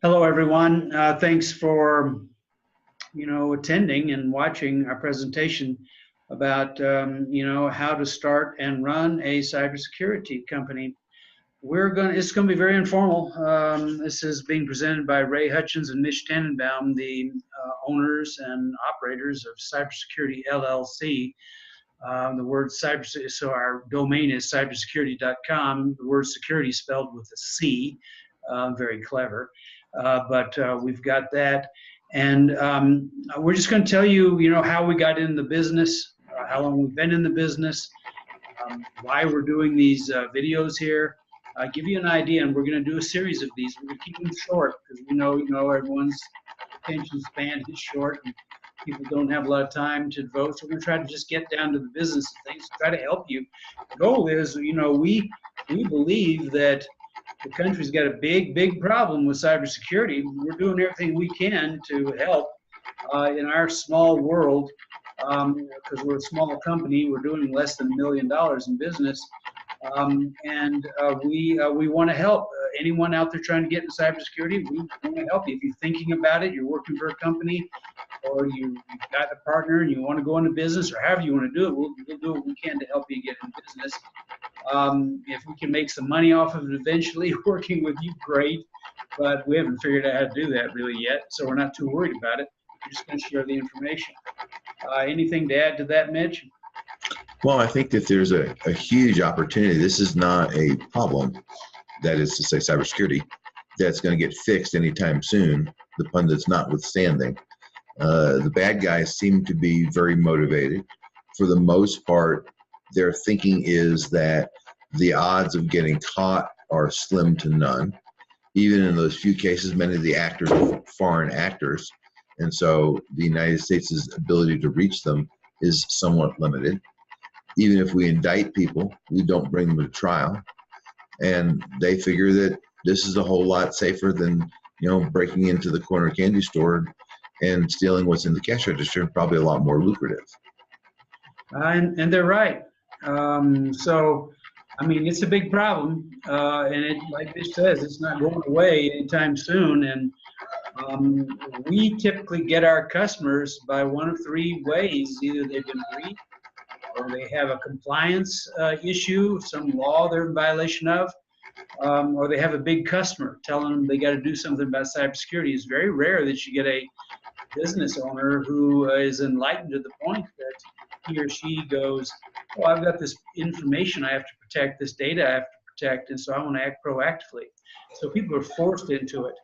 Hello, everyone. Thanks for attending and watching our presentation about how to start and run a cybersecurity company. It's going to be very informal. This is being presented by Ray Hutchins and Mitch Tannenbaum, the owners and operators of Cybersecurity LLC. The word cyber, so our domain is cybersecurity.com. The word security spelled with a C, very clever. But we've got that. And we're just going to tell you, how we got in the business, how long we've been in the business, why we're doing these videos here. Give you an idea, and we're going to do a series of these. We're going to keep them short because we know, everyone's attention span is short. And people don't have a lot of time to devote, so we're going to try to just get down to the business of things, try to help you. The goal is, we believe that the country's got a big problem with cybersecurity. We're doing everything we can to help in our small world, because we're a small company. We're doing less than $1 million in business, and we want to help anyone out there trying to get into cybersecurity. We want to help you. If you're thinking about it, you're working for a company, or you've got a partner and you want to go into business, or however you want to do it, we'll do what we can to help you get in business. If we can make some money off of it eventually working with you, great, but we haven't figured out how to do that really yet, so we're not too worried about it. We're just going to share the information. Anything to add to that, Mitch? Well, I think that there's a huge opportunity. This is not a problem, that is to say cybersecurity, that's going to get fixed anytime soon, the pundits notwithstanding. The bad guys seem to be very motivated. For the most part, their thinking is that the odds of getting caught are slim to none. Even in those few cases, many of the actors are foreign actors, and so the United States' ability to reach them is somewhat limited. Even if we indict people, we don't bring them to trial, and they figure that this is a whole lot safer than breaking into the corner candy store and stealing what's in the cash register, and probably a lot more lucrative. And they're right. So, I mean, it's a big problem, and it, like Mitch says, it's not going away anytime soon. And we typically get our customers by one of three ways: either they've been breached, or they have a compliance issue, some law they're in violation of, or they have a big customer telling them they got to do something about cybersecurity. It's very rare that you get a business owner who is enlightened to the point that he or she goes, "Oh, I've got this information I have to protect, this data I have to protect, and so I want to act proactively." So people are forced into it.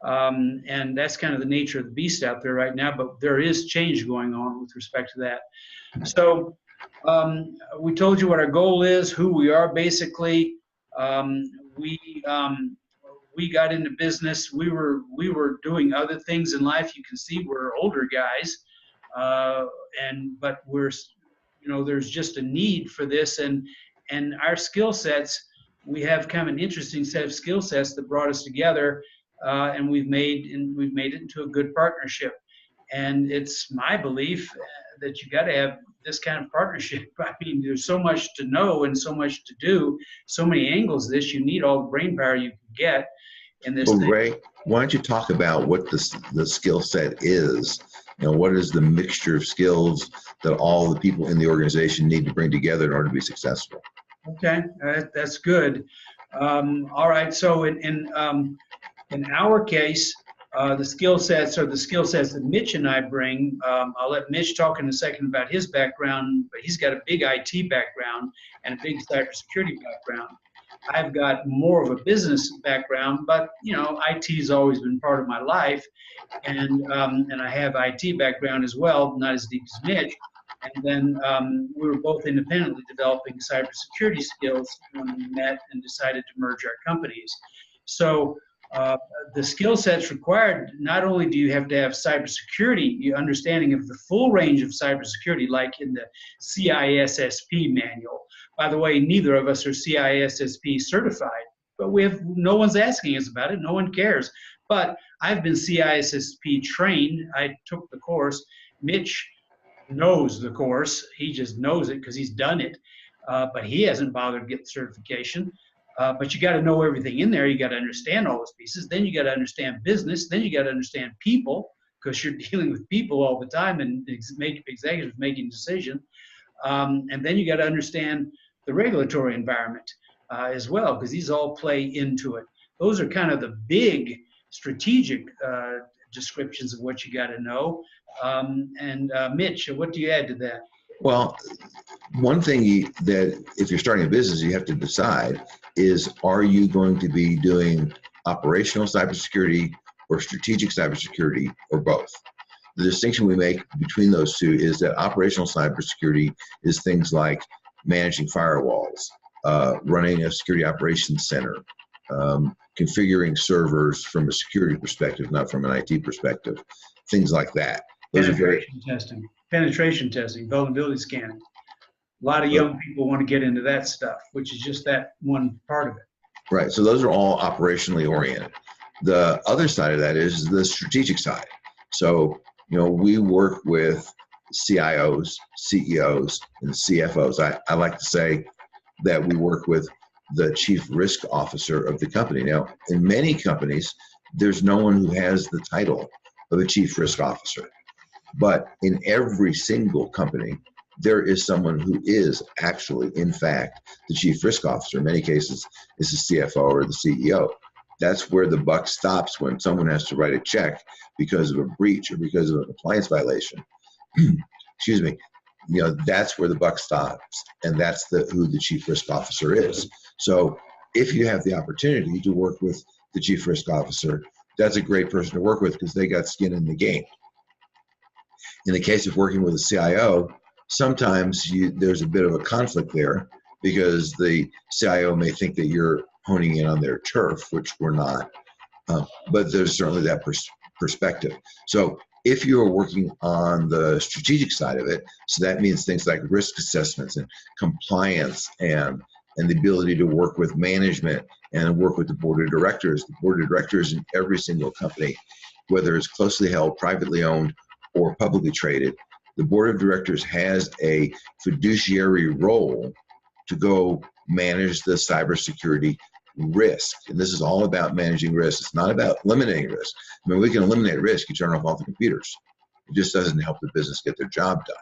And that's kind of the nature of the beast out there right now, but there is change going on with respect to that. So we told you what our goal is, who we are basically. We got into business. We were doing other things in life. You can see we're older guys, but we're, there's just a need for this, and our skill sets. We have kind of an interesting set of skill sets that brought us together, and we've made it into a good partnership. And it's my belief that you got to have this kind of partnership. I mean, there's so much to know and so much to do, so many angles of this. You need all the brain power you can get in this thing. Ray, why don't you talk about what the skill set is? What is the mixture of skills that all the people in the organization need to bring together in order to be successful? Okay, that's good. All right, so in our case, the skill sets are the skill sets that Mitch and I bring. I'll let Mitch talk in a second about his background, but he's got a big IT background and a big cybersecurity background. I've got more of a business background, but IT's always been part of my life, and I have IT background as well, not as deep as Mitch. And then we were both independently developing cybersecurity skills when we met and decided to merge our companies. So the skill sets required, not only do you have to have cybersecurity, your understanding of the full range of cybersecurity, like in the CISSP manual. By the way, neither of us are CISSP certified, but no one's asking us about it. No one cares. But I've been CISSP trained. I took the course. Mitch knows the course. He just knows it because he's done it, but he hasn't bothered to get the certification. But you got to know everything in there. You got to understand all those pieces. Then you got to understand business. Then you got to understand people, because you're dealing with people all the time and executives making decisions. And then you got to understand the regulatory environment as well, because these all play into it. Those are kind of the big strategic descriptions of what you got to know. Mitch, what do you add to that? Well, one thing that if you're starting a business, you have to decide is, are you going to be doing operational cybersecurity or strategic cybersecurity, or both? The distinction we make between those two is that operational cybersecurity is things like managing firewalls, running a security operations center, configuring servers from a security perspective, not from an IT perspective, things like that. Those Penetration testing, vulnerability scanning. A lot of young people want to get into that stuff, which is just that one part of it. Right. So those are all operationally oriented. The other side of that is the strategic side. So, we work with CIOs, CEOs, and CFOs. I like to say that we work with the chief risk officer of the company. Now, in many companies, there's no one who has the title of a chief risk officer. But in every single company, there is someone who is actually, in fact, the chief risk officer. In many cases, it's the CFO or the CEO. That's where the buck stops when someone has to write a check because of a breach or because of a compliance violation. Excuse me. That's where the buck stops, and that's who the chief risk officer is. So if you have the opportunity to work with the chief risk officer, that's a great person to work with because they got skin in the game. In the case of working with a CIO, sometimes there's a bit of a conflict there because the CIO may think that you're honing in on their turf, which we're not, but there's certainly that perspective. So if you're working on the strategic side of it, so that means things like risk assessments and compliance and the ability to work with management and work with the board of directors. The board of directors in every single company, whether it's closely held, privately owned, or publicly traded, the board of directors has a fiduciary role to go manage the cybersecurity risk. And this is all about managing risk. It's not about eliminating risk. I mean, we can eliminate risk. You turn off all the computers. It just doesn't help the business get their job done.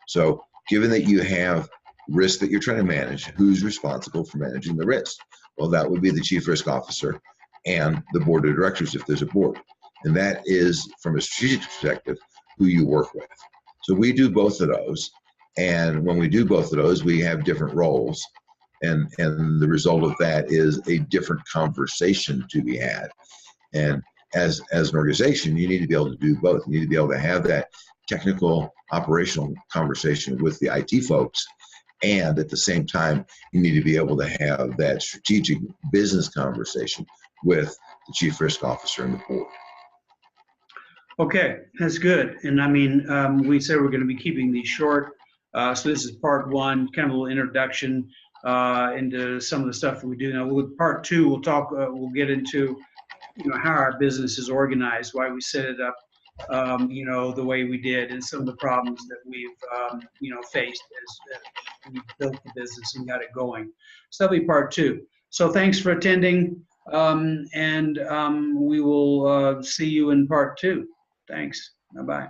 So given that you have risk that you're trying to manage, who's responsible for managing the risk? Well, that would be the chief risk officer and the board of directors if there's a board. And that is, from a strategic perspective, who you work with. So we do both of those. And when we do both of those, we have different roles. And the result of that is a different conversation to be had. And as an organization, you need to be able to do both. You need to be able to have that technical, operational conversation with the IT folks. And at the same time, you need to be able to have that strategic business conversation with the chief risk officer and the board. Okay, that's good. And I mean, we said we're going to be keeping these short. So this is part one, kind of a little introduction into some of the stuff that we do. Now, with part two, we'll get into, how our business is organized, why we set it up, the way we did, and some of the problems that we've, faced as we built the business and got it going. So that'll be part two. So thanks for attending, and we will see you in part two. Thanks. Bye-bye.